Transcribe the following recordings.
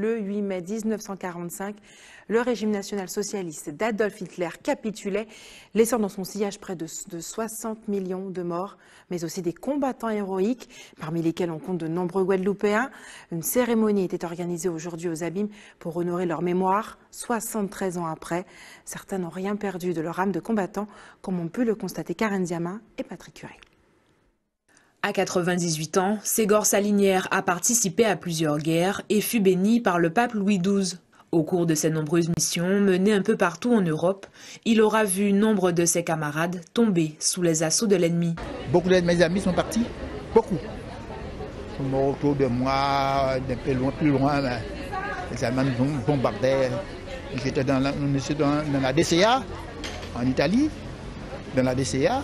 Le 8 mai 1945, le régime national-socialiste d'Adolf Hitler capitulait, laissant dans son sillage près de 60 millions de morts, mais aussi des combattants héroïques, parmi lesquels on compte de nombreux Guadeloupéens. Une cérémonie était organisée aujourd'hui aux Abîmes pour honorer leur mémoire, 73 ans après. Certains n'ont rien perdu de leur âme de combattant, comme ont pu le constater Karen Diama et Patrick Curé. À 98 ans, Ségor Salinière a participé à plusieurs guerres et fut béni par le pape Louis XII. Au cours de ses nombreuses missions menées un peu partout en Europe, il aura vu nombre de ses camarades tomber sous les assauts de l'ennemi. Beaucoup de mes amis sont partis, beaucoup. Ils sont morts autour de moi, d'un peu loin, plus loin. Les Allemands nous bombardaient. J'étais dans la DCA, en Italie, dans la DCA.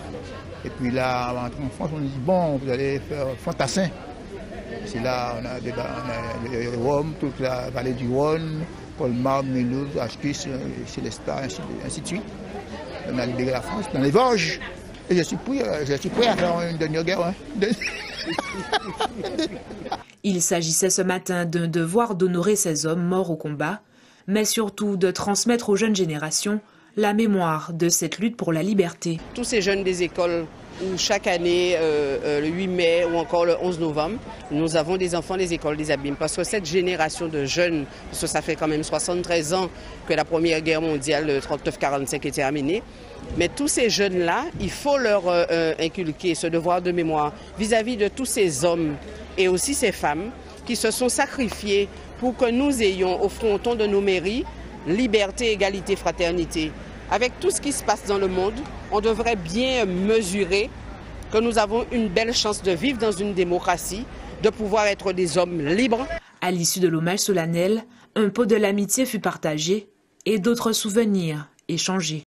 Et puis là, en France, on dit bon, vous allez faire Fantassin. C'est là, on a le Rhum, toute la vallée du Rhône, Colmar, Mulhouse, Ashkiss, Célestat, ainsi de suite. On a libéré la France dans les Vosges. Et je suis prêt à faire une dernière guerre. Hein. Il s'agissait ce matin d'un devoir d'honorer ces hommes morts au combat, mais surtout de transmettre aux jeunes générations la mémoire de cette lutte pour la liberté. Tous ces jeunes des écoles où chaque année, le 8 mai ou encore le 11 novembre, nous avons des enfants des écoles des Abîmes. Parce que cette génération de jeunes, parce que ça fait quand même 73 ans que la Première Guerre mondiale, le 39-45, est terminée. Mais tous ces jeunes-là, il faut leur inculquer ce devoir de mémoire vis-à-vis de tous ces hommes et aussi ces femmes qui se sont sacrifiés pour que nous ayons au fronton de nos mairies liberté, égalité, fraternité. Avec tout ce qui se passe dans le monde, on devrait bien mesurer que nous avons une belle chance de vivre dans une démocratie, de pouvoir être des hommes libres. À l'issue de l'hommage solennel, un pot de l'amitié fut partagé et d'autres souvenirs échangés.